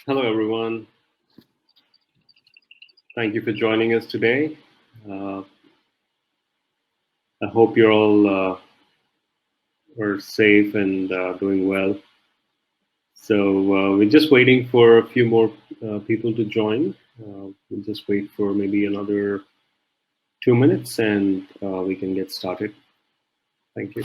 Hello, everyone. Thank you for joining us today. Uh, I hope you're all are safe and doing well. So we're just waiting for a few more people to join. We'll just wait for maybe another 2 minutes and we can get started. Thank you.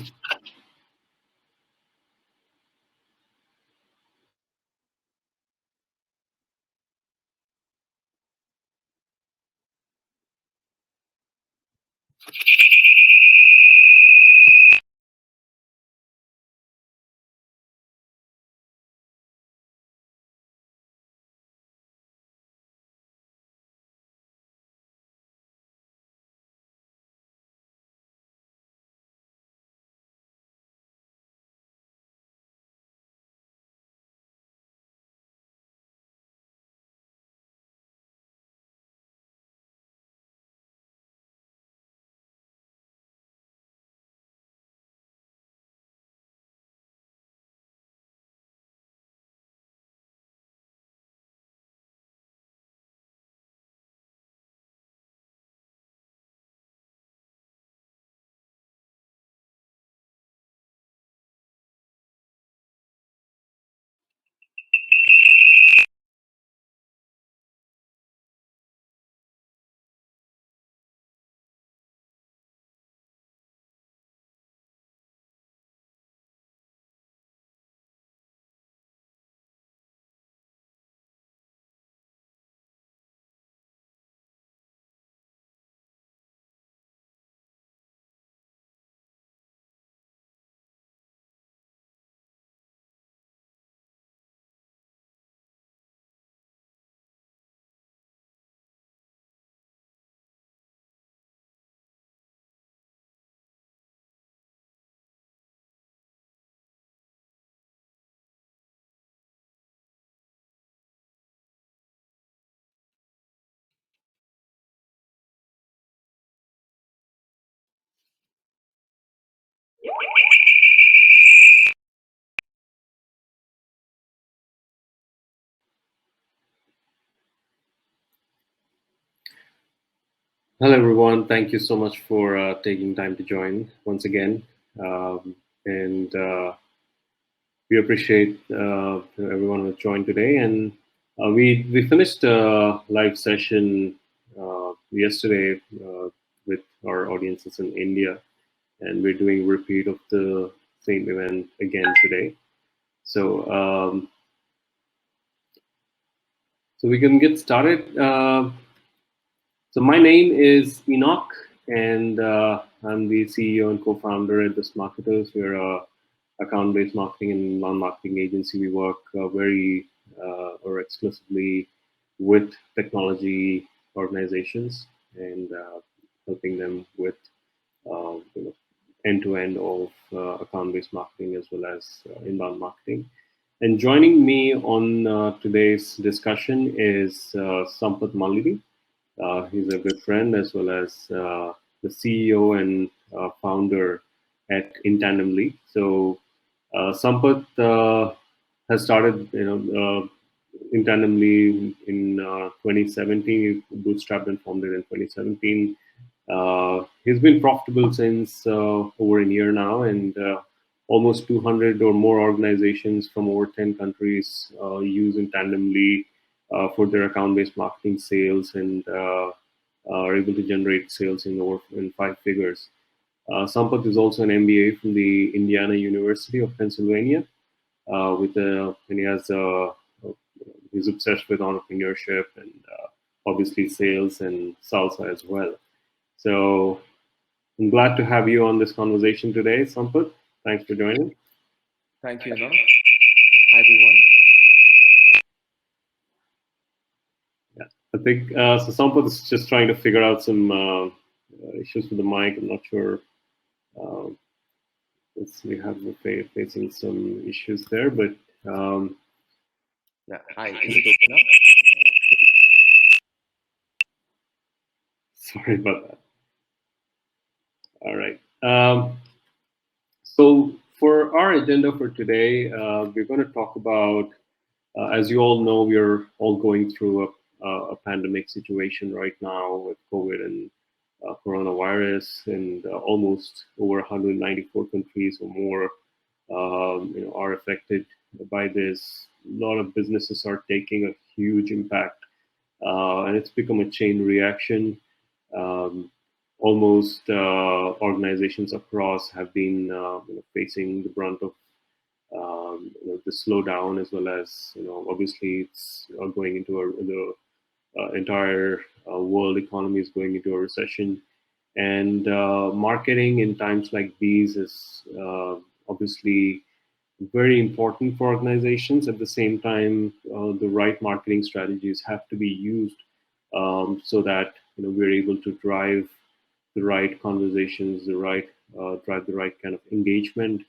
Hello, everyone. Thank you so much for taking time to join once again. And we appreciate everyone who joined today. And we finished a live session yesterday with our audiences in India, and we're doing repeat of the same event again today. So we can get started. So my name is Enoch, and I'm the CEO and co-founder at This Marketers. We're a account-based marketing and non-marketing agency. We work very or exclusively with technology organizations and helping them with end-to-end of account-based marketing as well as inbound marketing. And joining me on today's discussion is Sampath Mallidi. He's a good friend as well as the CEO and founder at InTandemly. So Sampath has started, InTandemly in 2017. He bootstrapped and founded in 2017. He's been profitable since over a year now, and almost 200 or more organizations from over 10 countries use InTandemly for their account-based marketing sales and are able to generate sales in 5 figures. Sampath is also an MBA from the Indiana University of Pennsylvania. And he has he's obsessed with entrepreneurship and obviously sales and salsa as well. So I'm glad to have you on this conversation today, Sampath. Thanks for joining. Thank you, Enoch. Hi, everyone. Yeah, I think so. Sampath is just trying to figure out some issues with the mic. I'm not sure. Uh, we have facing some issues there, but Yeah, hi. Is it okay now? sorry about that. All right. So for our agenda for today, we're going to talk about As you all know, we are all going through a pandemic situation right now with COVID and coronavirus, and almost over 194 countries or more, are affected by this. A lot of businesses are taking a huge impact, and it's become a chain reaction. Um, Almost organizations across have been facing the brunt of the slowdown, as well as obviously it's going into the entire world economy is going into a recession, and marketing in times like these is obviously very important for organizations. At the same time, the right marketing strategies have to be used so that we're able to drive the right conversations, drive the right kind of engagement,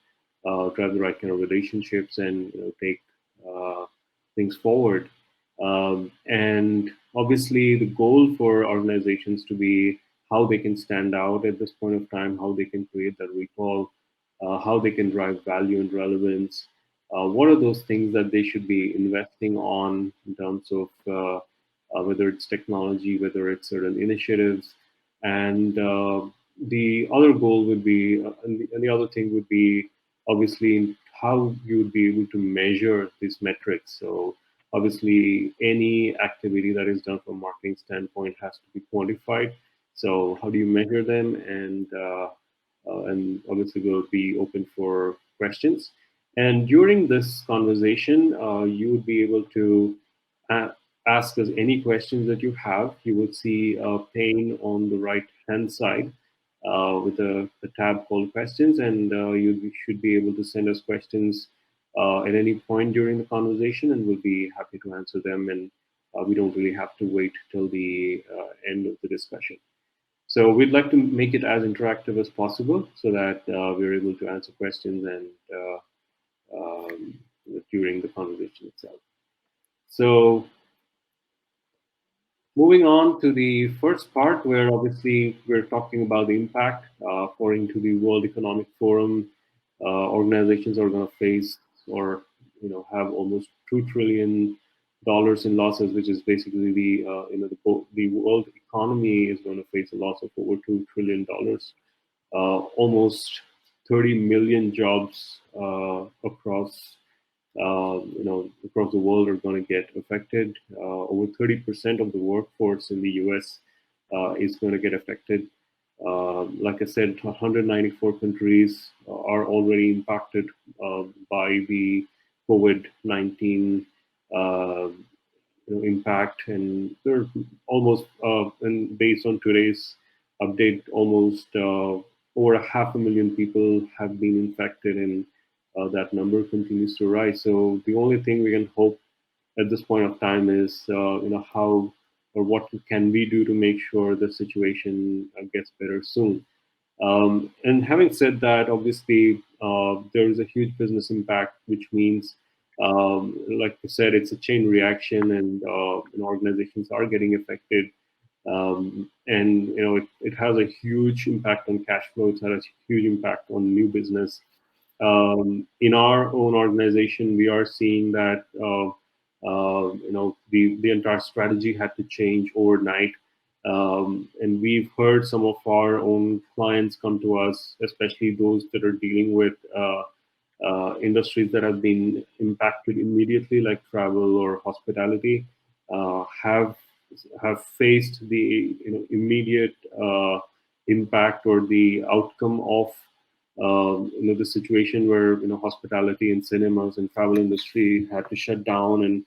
drive the right kind of relationships, and take uh, things forward. And obviously, the goal for organizations to be how they can stand out at this point of time, how they can create that recall, how they can drive value and relevance. What are those things that they should be investing on in terms of whether it's technology, whether it's certain initiatives, and the other goal would be, and the other thing would be obviously how you would be able to measure these metrics. So obviously, any activity that is done from a marketing standpoint has to be quantified. So how do you measure them? And obviously we'll be open for questions. And during this conversation, you would be able to a- ask us any questions that you have. You would see a pane on the right hand side with a tab called questions, and you should be able to send us questions at any point during the conversation, and we'll be happy to answer them. And we don't really have to wait till the end of the discussion. So we'd like to make it as interactive as possible so that we're able to answer questions and during the conversation itself. So moving on to the first part, where obviously we're talking about the impact. According to the World Economic Forum, organizations are going to face or have almost $2 trillion in losses, which is basically the world economy is going to face a loss of over $2 trillion. Almost 30 million jobs across the world are going to get affected. Over 30% of the workforce in the U.S. Is going to get affected. Like I said, 194 countries are already impacted by the COVID-19 uh, impact, and they're almost, and based on today's update, almost over a half a million people have been infected, and that number continues to rise. So the only thing we can hope at this point of time is, how or what can we do to make sure the situation gets better soon. And having said that, obviously, there is a huge business impact, which means, like I said, it's a chain reaction, and organizations are getting affected. And it has a huge impact on cash flow. It has a huge impact on new business. In our own organization, we are seeing that the entire strategy had to change overnight, and we've heard some of our own clients come to us, especially those that are dealing with industries that have been impacted immediately, like travel or hospitality, have faced the immediate impact or the outcome of the situation where hospitality and cinemas and travel industry had to shut down, and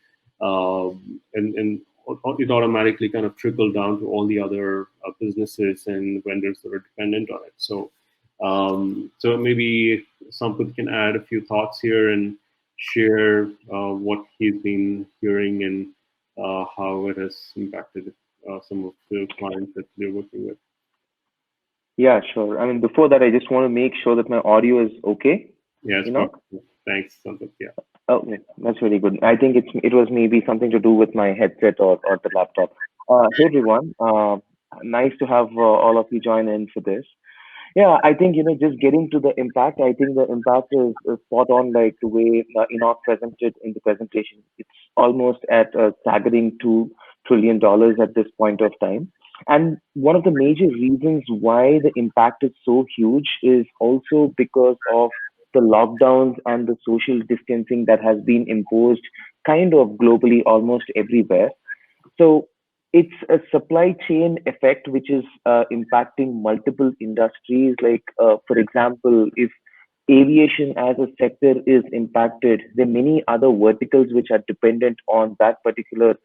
it automatically kind of trickled down to all the other businesses and vendors that are dependent on it. So maybe Sampath can add a few thoughts here and share what he's been hearing and how it has impacted some of the clients that they're working with. Yeah, sure. I mean, before that, I just want to make sure that my audio is okay. Yeah, it's You know, perfect. Thanks, Sampath. Yeah. oh, yeah, that's really good. I think it was maybe something to do with my headset or the laptop. Hey everyone, nice to have all of you join in for this. Yeah, I think, just getting to the impact, I think the impact is spot on, like the way Enoch presented in the presentation. It's almost at a staggering $2 trillion at this point of time. And one of the major reasons why the impact is so huge is also because of the lockdowns and the social distancing that has been imposed kind of globally almost everywhere. So it's a supply chain effect which is impacting multiple industries. Like, for example, if aviation as a sector is impacted, there are many other verticals which are dependent on that particular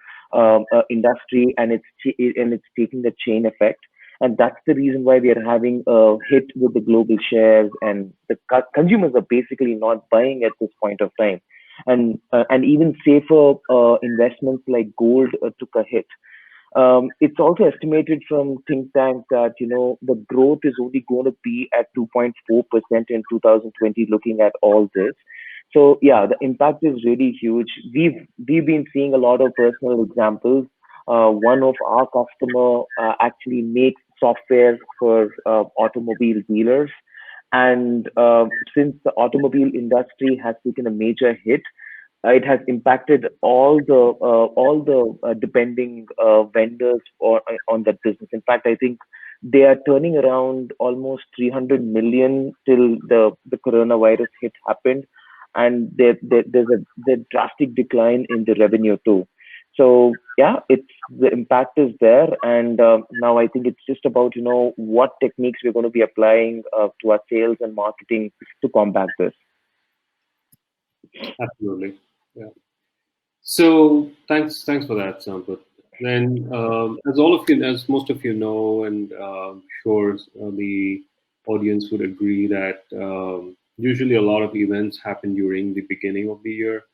industry, and it's taking the chain effect. And that's the reason why we are having a hit with the global shares, and the consumers are basically not buying at this point of time. And even safer investments like gold took a hit. It's also estimated from think tanks that the growth is only going to be at 2.4% in 2020. Looking at all this, so yeah, the impact is really huge. We've been seeing a lot of personal examples. One of our customer actually makes software for automobile dealers, and since the automobile industry has taken a major hit, it has impacted all the depending vendors on that business. In fact, I think they are turning around almost 300 million till the coronavirus hit happened, and there's a drastic decline in the revenue too. So yeah, it's the impact is there, and now I think it's just about what techniques we're going to be applying to our sales and marketing to combat this. Absolutely. Yeah. So thanks for that, Sampath. Then, as all of you, as most of you know, and sure the audience would agree that usually a lot of events happen during the beginning of the year,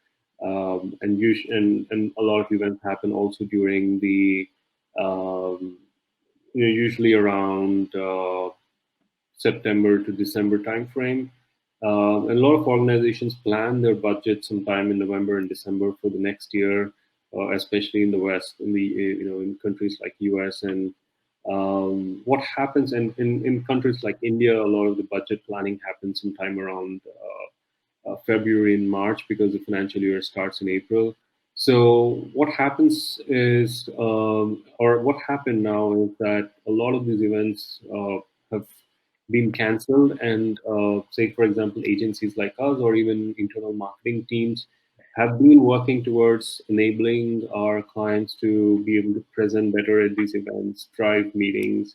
and a lot of events happen also during the usually around September to December timeframe. And a lot of organizations plan their budget sometime in November and December for the next year, especially in the West, in the in countries like US. And what happens in countries like India, a lot of the budget planning happens sometime around February and March, because the financial year starts in April. So what happens is, or what happened now is that a lot of these events have been cancelled, and say, for example, agencies like us or even internal marketing teams have been working towards enabling our clients to be able to present better at these events, drive meetings,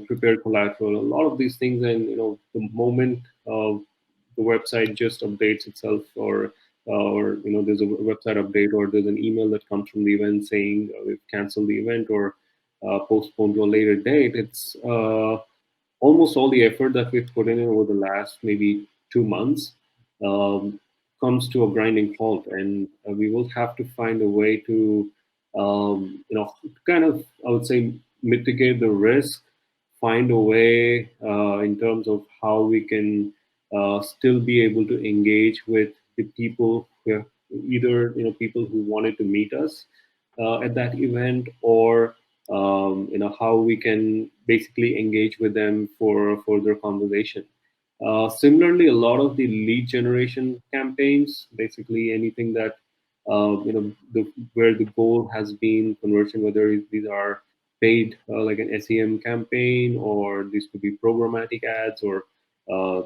prepare collateral, a lot of these things. And the moment the website just updates itself, or there's a website update, or there's an email that comes from the event saying we've canceled the event, or postponed to a later date, it's almost all the effort that we've put in over the last maybe 2 months um, comes to a grinding halt, and we will have to find a way to kind of, I would say, mitigate the risk, find a way in terms of how we can still be able to engage with the people who are either people who wanted to meet us at that event, or how we can basically engage with them for a further conversation. Similarly, a lot of the lead generation campaigns, basically anything that where the goal has been conversion, whether these are paid like an SEM campaign, or these could be programmatic ads, or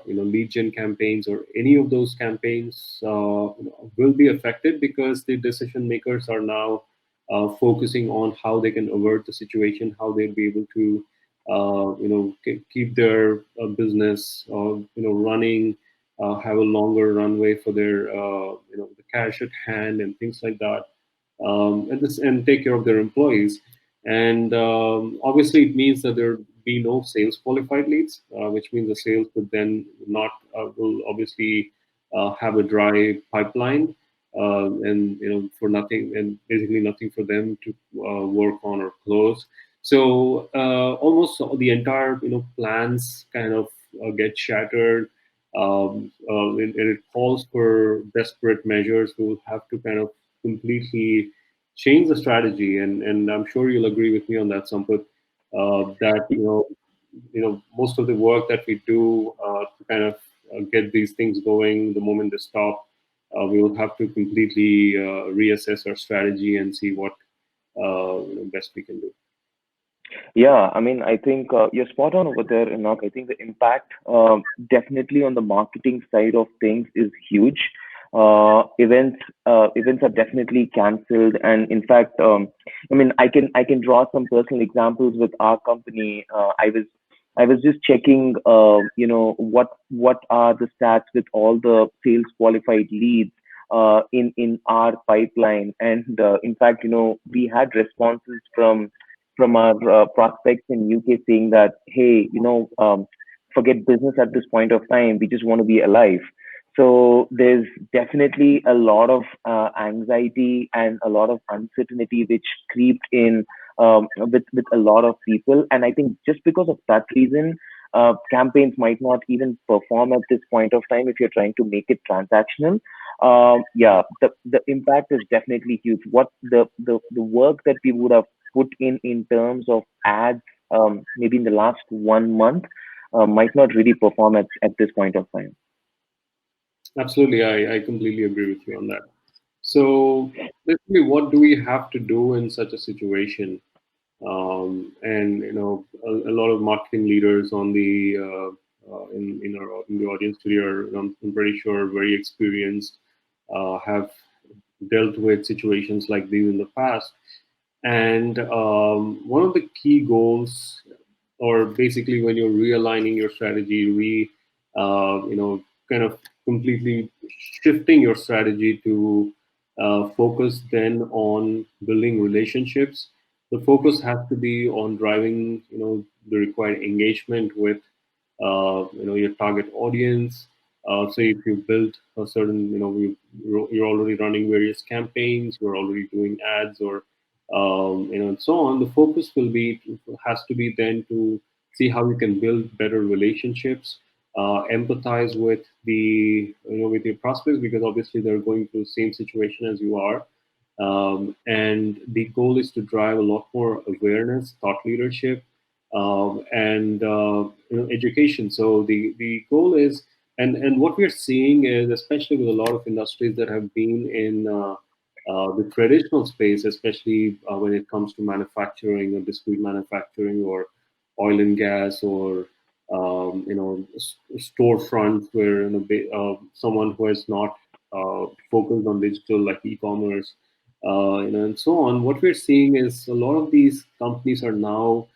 lead gen campaigns, or any of those campaigns will be affected, because the decision makers are now focusing on how they can avert the situation, how they'll be able to keep their business running, have a longer runway for their the cash at hand and things like that, and take care of their employees. And obviously, it means that there be no sales qualified leads, which means the sales would then not will obviously have a dry pipeline, and for nothing, and basically nothing for them to work on or close. So almost the entire plans kind of get shattered, and it calls for desperate measures. We will have to kind of completely change the strategy, and I'm sure you'll agree with me on that, Sampath, that most of the work that we do to kind of get these things going, the moment they stop, we will have to completely reassess our strategy and see what best we can do. Yeah, I mean, I think you're spot on over there, Enoch. I think the impact definitely on the marketing side of things is huge. Events are definitely cancelled, and in fact, I mean, I can draw some personal examples with our company. I was just checking, what are the stats with all the sales qualified leads in our pipeline, and in fact, we had responses from our prospects in UK saying that, hey, forget business at this point of time. We just want to be alive. So there's definitely a lot of anxiety and a lot of uncertainty which creeped in with a lot of people. And I think just because of that reason, campaigns might not even perform at this point of time if you're trying to make it transactional. Yeah, the impact is definitely huge. What the work that we would have put in terms of ads, maybe in the last 1 month, might not really perform at this point of time. Absolutely, I completely agree with you on that. So basically, what do we have to do in such a situation? And a lot of marketing leaders on the in the audience today are, I'm pretty sure, very experienced, have dealt with situations like these in the past. And one of the key goals, or basically when you're realigning your strategy, kind of completely shifting your strategy to focus then on building relationships. The focus has to be on driving, the required engagement with, your target audience. So if you build a certain, you're already running various campaigns, you're already doing ads, or and so on. The focus has to be then to see how you can build better relationships, empathize with with your prospects, because obviously they're going through the same situation as you are. And the goal is to drive a lot more awareness, thought leadership, and education. So the goal is, and what we're seeing is, especially with a lot of industries that have been in the traditional space, especially when it comes to manufacturing or discrete manufacturing or oil and gas, or storefronts where someone who has not focused on digital, like e-commerce, and so on. What we're seeing is a lot of these companies are now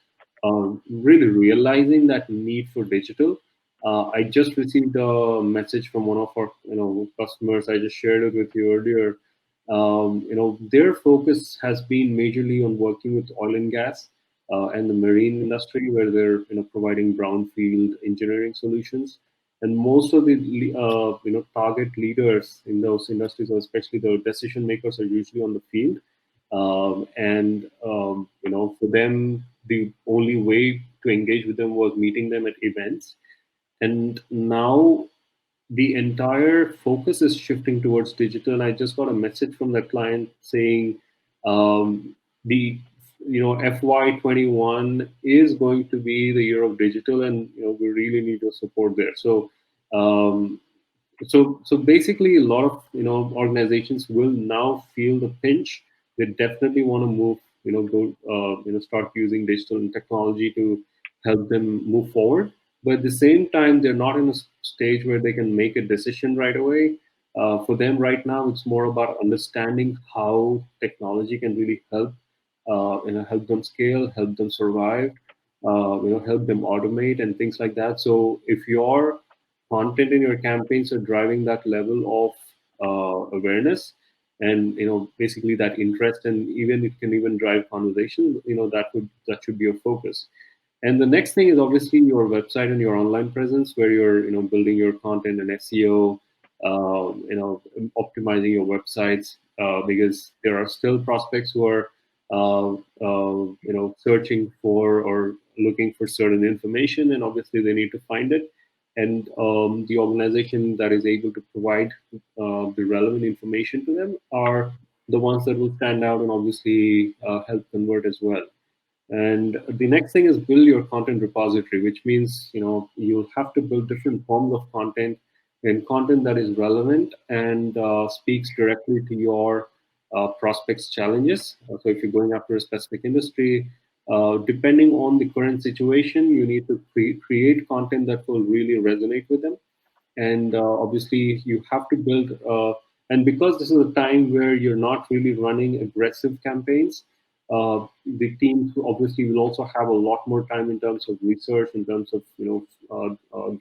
really realizing that need for digital. I just received a message from one of our customers. I just shared it with you earlier. Their focus has been majorly on working with oil and gas and the marine industry, where they're providing brownfield engineering solutions. And most of the target leaders in those industries, or especially the decision makers, are usually on the field. For them, the only way to engage with them was meeting them at events. And now the entire focus is shifting towards digital. And I just got a message from that client saying the FY21 is going to be the year of digital, and we really need your support there. Um, so basically, a lot of organizations will now feel the pinch. They definitely want to move, start using digital and technology to help them move forward. But at the same time, they're not in a stage where they can make a decision right away. For them right now, it's more about understanding how technology can really help, help them scale, help them survive, help them automate and things like that. So if your content in your campaigns are driving that level of awareness, and basically that interest, and even it can even drive conversation, that should be your focus. And the next thing is obviously your website and your online presence, where you're building your content and SEO, optimizing your websites, because there are still prospects who are searching for or looking for certain information, and obviously they need to find it. And the organization that is able to provide the relevant information to them are the ones that will stand out and obviously help convert as well. And the next thing is build your content repository, which means you have to build different forms of content and content that is relevant and speaks directly to your prospects' challenges. So if you're going after a specific industry, depending on the current situation, you need to create content that will really resonate with them. And obviously you have to build and because this is a time where you're not really running aggressive campaigns, the teams obviously will also have a lot more time in terms of research, in terms of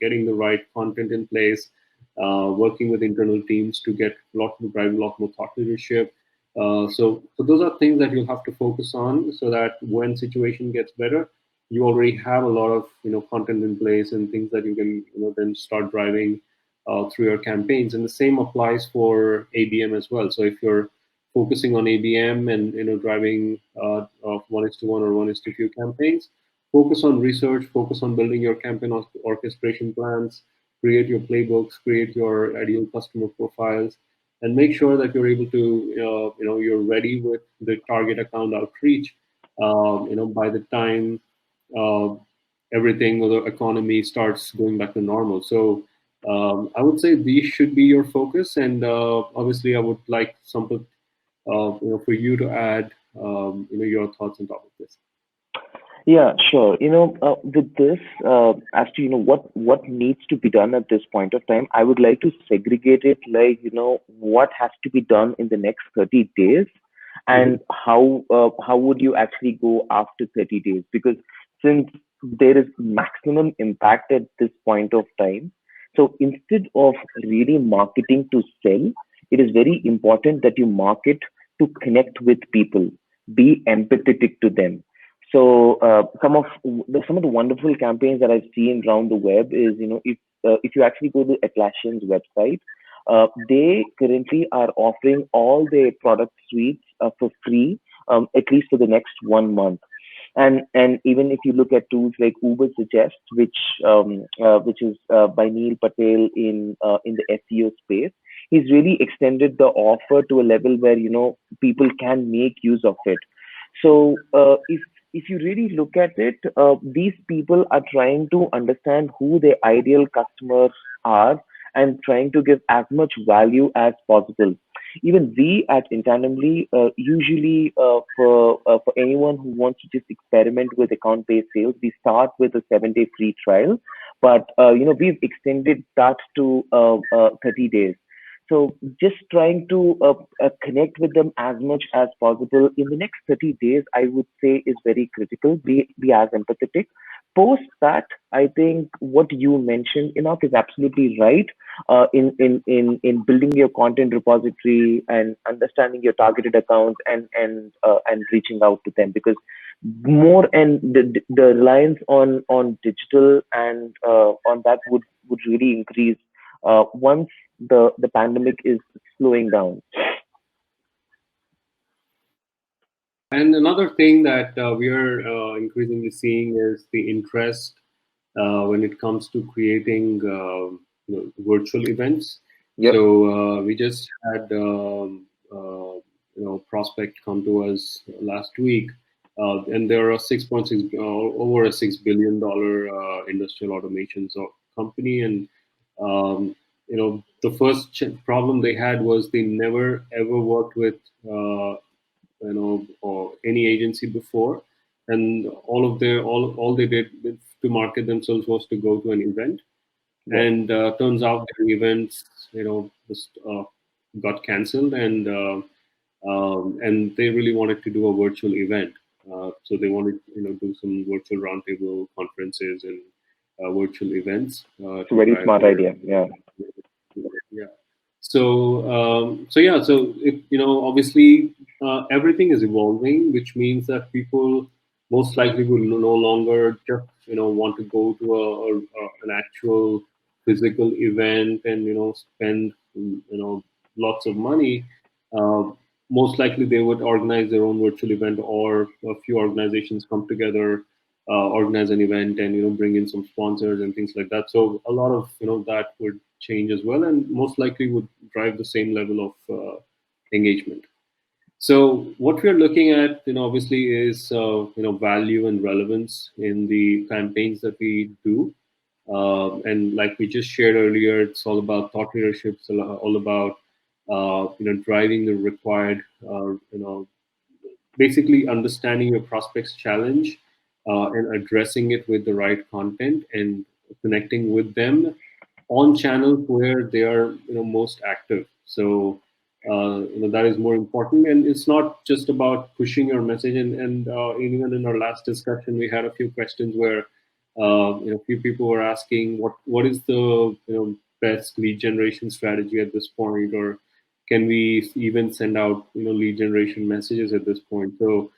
getting the right content in place, working with internal teams to get drive a lot more thought leadership. So those are things that you'll have to focus on, so that when situation gets better, you already have a lot of content in place and things that you can then start driving through your campaigns. And the same applies for ABM as well. So if you're focusing on ABM and driving 1:1 or 1:2 campaigns, focus on research, focus on building your campaign orchestration plans, create your playbooks, create your ideal customer profiles, and make sure that you're able to you're ready with the target account outreach by the time uh, everything or the economy starts going back to normal. So I would say these should be your focus, and obviously I would like something for you to add your thoughts on top of this. Yeah, sure. With this, as to what needs to be done at this point of time, I would like to segregate it like what has to be done in the next 30 days, Mhm. and how would you actually go after 30 days? Because since there is maximum impact at this point of time, so instead of really marketing to sell, it is very important that you market to connect with people, be empathetic to them. So some of the wonderful campaigns that I've seen around the web is, if you actually go to Atlassian's website, they currently are offering all their product suites for free, at least for the next 1 month. And even if you look at tools like Uber Suggest, which is by Neil Patel in the SEO space, he's really extended the offer to a level where people can make use of it. So if you really look at it, these people are trying to understand who their ideal customers are and trying to give as much value as possible. Even we at Intandemly, usually for anyone who wants to just experiment with account-based sales, we start with a 7-day free trial, but we've extended that to 30 days. So just trying to connect with them as much as possible in the next 30 days, I would say, is very critical. Be as empathetic. Post that, I think what you mentioned, Enoch, is absolutely right. In building your content repository and understanding your targeted accounts and reaching out to them, because more and the reliance on digital and on that would really increase once the pandemic is slowing down. And another thing that we are increasingly seeing is the interest when it comes to creating virtual events. Yep. So we just had prospect come to us last week, and there are 6.6 over a $6 billion industrial automation company, and the first problem they had was they never ever worked with or any agency before, and all they did to market themselves was to go to an event. Yep. And turns out the events just got cancelled, and they really wanted to do a virtual event. So they wanted do some virtual roundtable conferences and virtual events It's a to very drive smart their idea. Yeah. yeah. So yeah, so obviously everything is evolving, which means that people most likely will no longer just want to go to an actual physical event and spend lots of money. Uh, Most likely they would organize their own virtual event, or a few organizations come together, organize an event, and bring in some sponsors and things like that. So a lot of that would change as well, and most likely would drive the same level of engagement. So what we're looking at, obviously is value and relevance in the campaigns that we do. And like we just shared earlier, it's all about thought leadership. It's all about driving the required basically understanding your prospect's challenge and addressing it with the right content and connecting with them on channels where they are most active. So that is more important, and it's not just about pushing your message. And even in our last discussion, we had a few questions where a few people were asking what is the best lead generation strategy at this point, or can we even send out lead generation messages at this point? So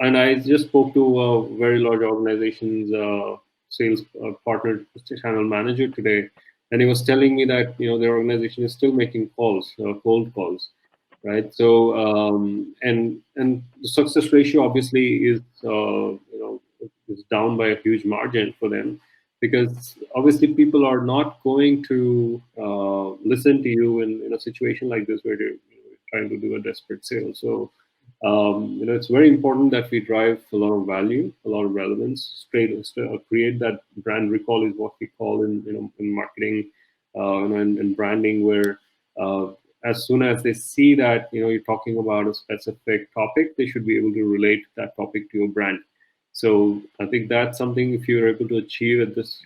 and I just spoke to a very large organization's sales partner channel manager today, and he was telling me that their organization is still making calls, cold calls, right? So and the success ratio obviously is is down by a huge margin for them, because obviously people are not going to listen to you in a situation like this where they're trying to do a desperate sale. So it's very important that we drive a lot of value, a lot of relevance, create that brand recall is what we call in marketing, and branding, where as soon as they see that you're talking about a specific topic, they should be able to relate that topic to your brand. So I think that's something, if you're able to achieve at this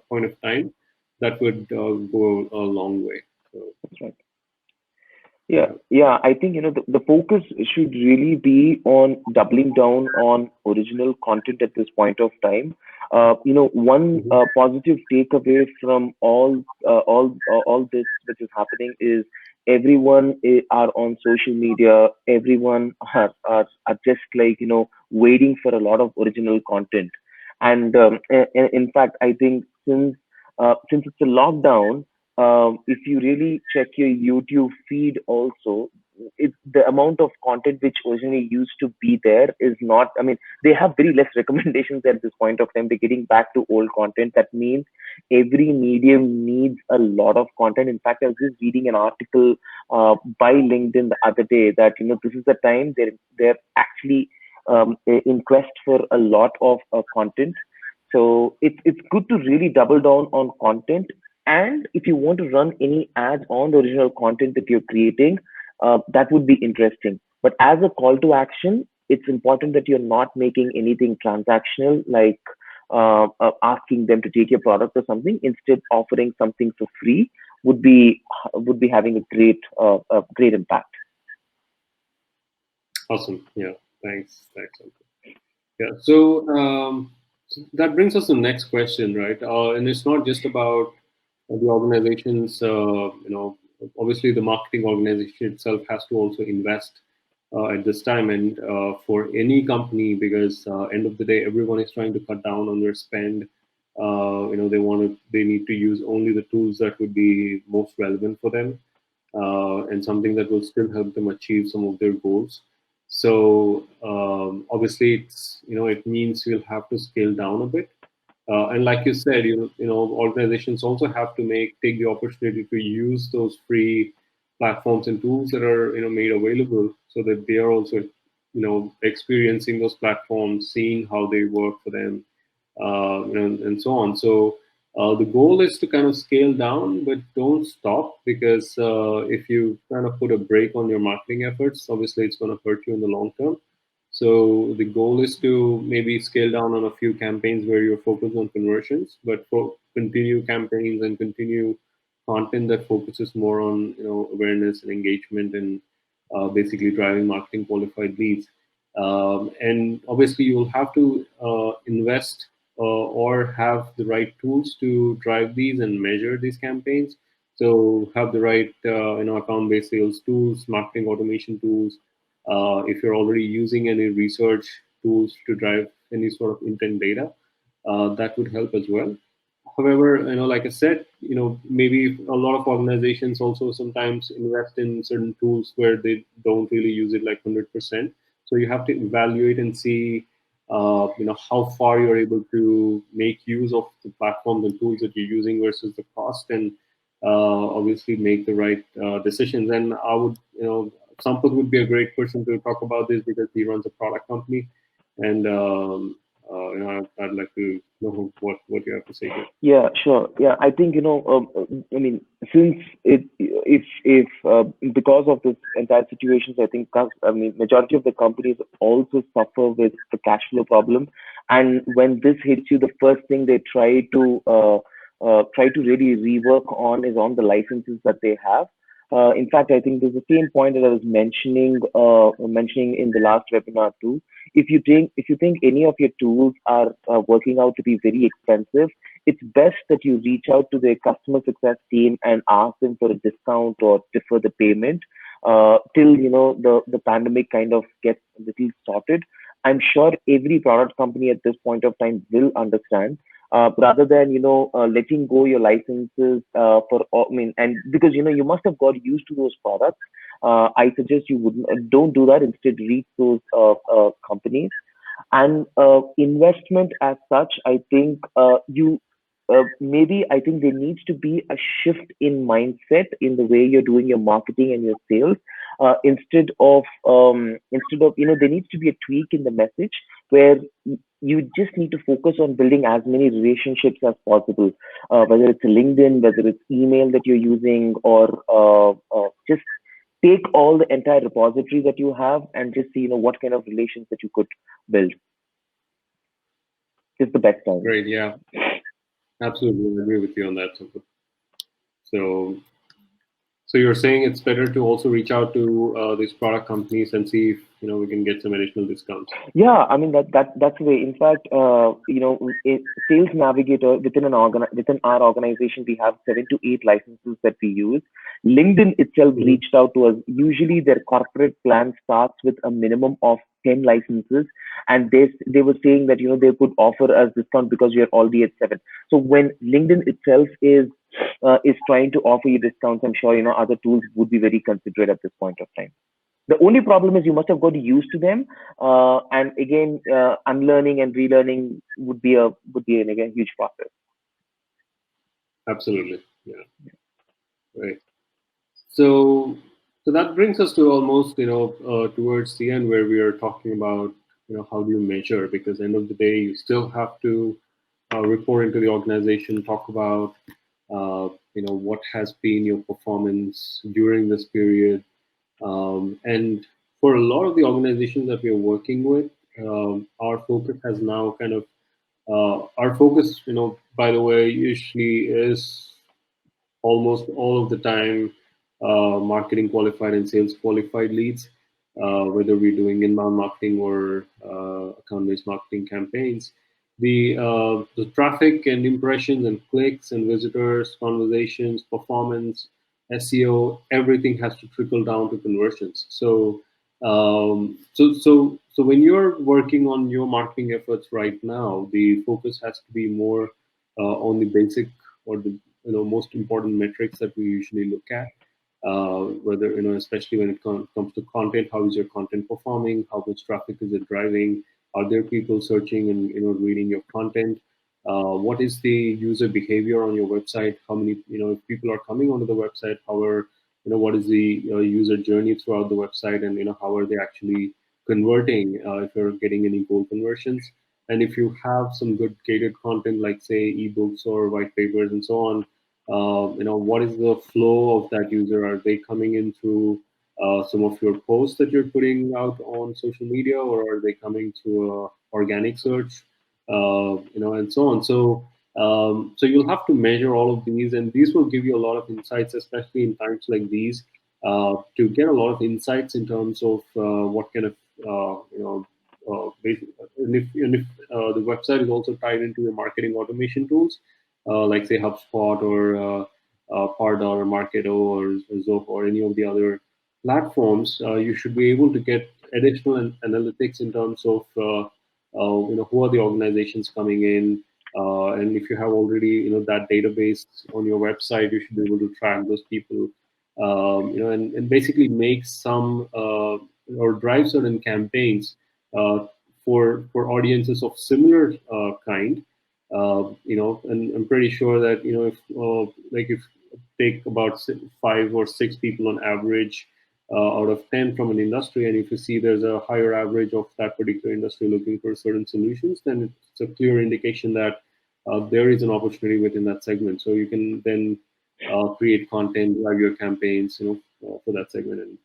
point of time, that would go a long way. So That's right. Yeah. I think the focus should really be on doubling down on original content at this point of time. One Mhm. positive takeaway from all this which is happening is everyone are on social media. Everyone are just like waiting for a lot of original content. And in fact, I think since it's a lockdown, if you really check your YouTube feed also, the amount of content which originally used to be there is not. I mean, they have very less recommendations at this point of time. They're getting back to old content. That means every medium needs a lot of content. In fact, I was just reading an article by LinkedIn the other day that this is the time they're actually in quest for a lot of content. So it's good to really double down on content. And if you want to run any ads on the original content that you're creating, that would be interesting. But as a call to action, it's important that you're not making anything transactional, like asking them to take your product or something. Instead, offering something for free would be having a great impact. Awesome. Yeah. Thanks. Yeah. So that brings us to the next question, right? And it's not just about the organizations. Obviously, the marketing organization itself has to also invest at this time, and for any company, because end of the day, everyone is trying to cut down on their spend. They need to use only the tools that would be most relevant for them, and something that will still help them achieve some of their goals. So obviously, it means we'll have to scale down a bit. And like you said, organizations also have to take the opportunity to use those free platforms and tools that are made available, so that they are also experiencing those platforms, seeing how they work for them, and so on. So the goal is to kind of scale down, but don't stop, because if you kind of put a brake on your marketing efforts, obviously it's going to hurt you in the long term. So the goal is to maybe scale down on a few campaigns where you're focused on conversions, but continue campaigns and continue content that focuses more on awareness and engagement, and basically driving marketing qualified leads. And obviously, you'll have to invest or have the right tools to drive these and measure these campaigns. So have the right account-based sales tools, marketing automation tools. If you're already using any research tools to drive any sort of intent data, that would help as well. However, like I said, maybe a lot of organizations also sometimes invest in certain tools where they don't really use it like 100%. So you have to evaluate and see, how far you're able to make use of the platforms and tools that you're using versus the cost, and obviously make the right decisions. And I would, Sampath would be a great person to talk about this because he runs a product company, and I'd like to know what you have to say here. Yeah, sure. Yeah, I think I mean, since if because of this entire situation, I think I mean majority of the companies also suffer with the cash flow problem, and when this hits you, the first thing they try to really rework on is on the licenses that they have. In fact, I think there's the same point that I was mentioning in the last webinar too. If you think any of your tools are working out to be very expensive, it's best that you reach out to the customer success team and ask them for a discount or defer the payment till the pandemic kind of gets a little sorted. I'm sure every product company at this point of time will understand. Rather than letting go your licenses I mean, and because you must have got used to those products, I suggest you wouldn't don't do that. Instead, reach those companies. And investment as such, I think you maybe I think there needs to be a shift in mindset in the way you're doing your marketing and your sales. Instead of there needs to be a tweak in the message where you just need to focus on building as many relationships as possible, whether it's LinkedIn, whether it's email that you're using, or just take all the entire repository that you have and just see what kind of relations that you could build. Is the best time. Great, yeah, absolutely, I agree with you on that. So, so you're saying it's better to also reach out to these product companies and see if we can get some additional discounts. Yeah, I mean that's the way. In fact, Sales Navigator within our organization, we have 7 to 8 licenses that we use. LinkedIn itself reached out to us. Usually, their corporate plan starts with a minimum of 10 licenses, and they were saying that they could offer us discount because we are already at 7. So when LinkedIn itself is trying to offer you discounts, I'm sure other tools would be very considerate at this point of time. The only problem is you must have got used to them, and again, unlearning and relearning would be again huge process. Absolutely, yeah, right. So that brings us to almost towards the end where we are talking about how do you measure, because end of the day you still have to report into the organization, talk about what has been your performance during this period. And for a lot of the organizations that we are working with, our focus has now kind of our focus, by the way, usually is almost all of the time marketing qualified and sales qualified leads, whether we're doing inbound marketing or account-based marketing campaigns. The traffic and impressions and clicks and visitors, conversations, performance, SEO, everything has to trickle down to conversions. So when you're working on your marketing efforts right now, the focus has to be more on the basic or the most important metrics that we usually look at. Whether especially when it comes to content, how is your content performing? How much traffic is it driving? Are there people searching and reading your content? What is the user behavior on your website? How many if people are coming onto the website? How are what is the user journey throughout the website, and how are they actually converting? If you're getting any goal conversions, and if you have some good gated content like say ebooks or white papers and so on, what is the flow of that user? Are they coming in through some of your posts that you're putting out on social media, or are they coming through organic search, and so on? So you'll have to measure all of these, and these will give you a lot of insights, especially in times like these, to get a lot of insights in terms of what kind of and if the website is also tied into your marketing automation tools, like say HubSpot or Pardot or Marketo or Zoho or any of the other platforms, you should be able to get additional analytics in terms of who are the organizations coming in, and if you have already that database on your website, you should be able to track those people, and basically make some or drive certain campaigns for audiences of similar kind. And I'm pretty sure that if take about 5 or 6 people on average out of 10 from an industry, and if you see there's a higher average of that particular industry looking for certain solutions, then it's a clear indication that there is an opportunity within that segment. So you can then create content, drive your campaigns, for that segment, and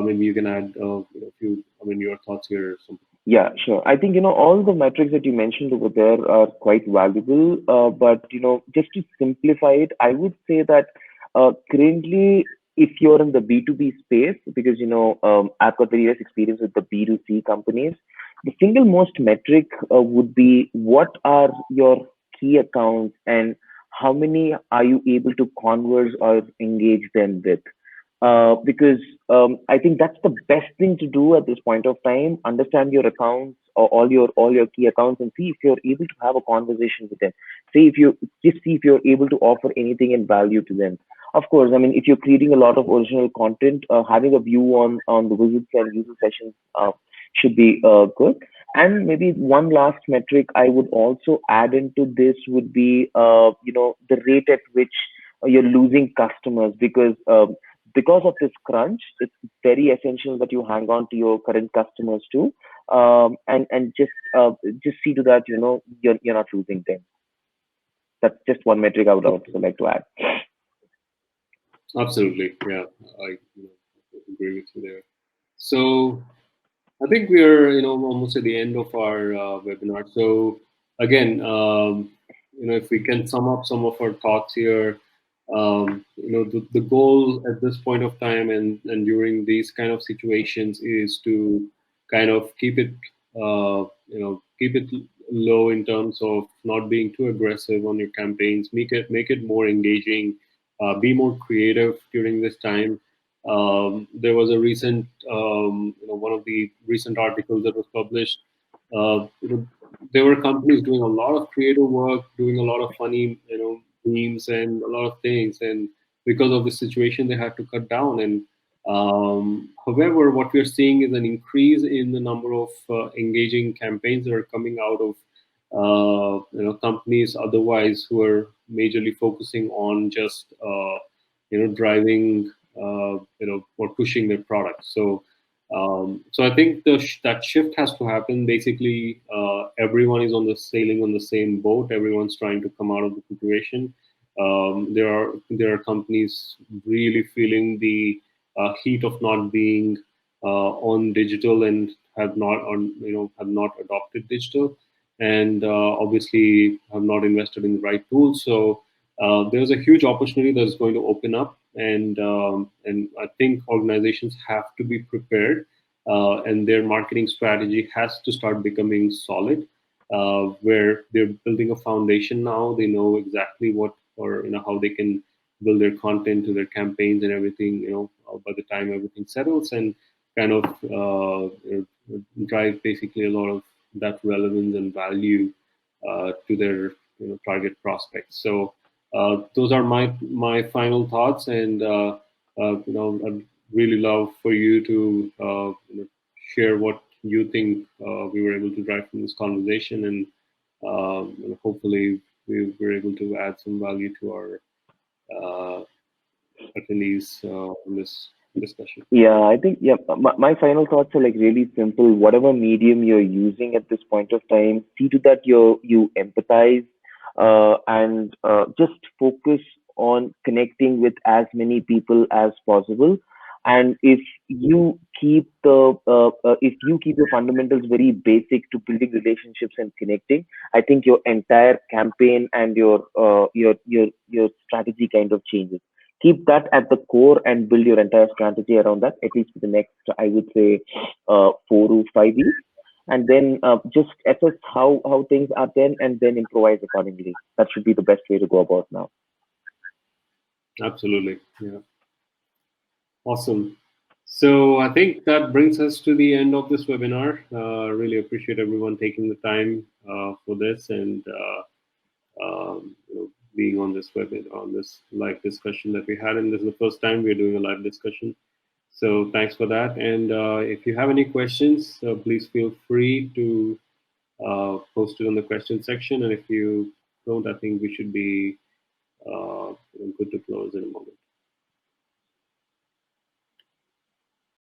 maybe you can add a few, your thoughts here or something. Yeah, sure. I think, all the metrics that you mentioned over there are quite valuable. But, just to simplify it, I would say that currently, if you're in the B2B space, because, I've got very less experience with the B2C companies, the single most metric would be what are your key accounts and how many are you able to converse or engage them with? Because I think that's the best thing to do at this point of time. Understand your accounts or all your key accounts and see if you're able to have a conversation with them. See if you're able to offer anything in value to them. Of course, I mean if you're creating a lot of original content, having a view on the visits and user sessions should be good. And maybe one last metric I would also add into this would be the rate at which you're losing customers, because of this crunch, it's very essential that you hang on to your current customers too, and just see to that you're not losing them. That's just one metric I would also like to add. Absolutely, yeah, I agree with you there. So I think we are, almost at the end of our webinar. So again, if we can sum up some of our thoughts here, the goal at this point of time and during these kind of situations is to kind of keep it, keep it low in terms of not being too aggressive on your campaigns, make it more engaging, be more creative during this time. There was a recent, one of the recent articles that was published. There were companies doing a lot of creative work, doing a lot of funny, memes and a lot of things, and because of the situation, they had to cut down. And however, what we're seeing is an increase in the number of engaging campaigns that are coming out of companies otherwise who are majorly focusing on just driving or pushing their products. So I think that shift has to happen. Basically, everyone is sailing on the same boat. Everyone's trying to come out of the situation. There are companies really feeling the heat of not being on digital and have not adopted digital, and obviously have not invested in the right tools. So there's a huge opportunity that's going to open up, and I think organizations have to be prepared, and their marketing strategy has to start becoming solid, where they're building a foundation now. They know exactly what, or how they can build their content to their campaigns and everything. By the time everything settles, and kind of drive basically a lot of that relevance and value to their target prospects. So those are my final thoughts, and I'd really love for you to share what you think we were able to drive from this conversation, and hopefully we were able to add some value to our attendees in this discussion. Yeah, I think my final thoughts are like really simple. Whatever medium you're using at this point of time, see to that you empathize, and just focus on connecting with as many people as possible. And if you keep your fundamentals very basic to building relationships and connecting, I think your entire campaign and your strategy kind of changes. Keep that at the core and build your entire strategy around that, at least for the next, I would say, 4 to 5 weeks. And then just assess how things are then, and then improvise accordingly. That should be the best way to go about now. Absolutely. Yeah. Awesome. So I think that brings us to the end of this webinar. Really appreciate everyone taking the time for this, and being on this webinar, on this live discussion that we had. And this is the first time we're doing a live discussion. So thanks for that. And if you have any questions, please feel free to post it on the question section. And if you don't, I think we should be good to close in a moment.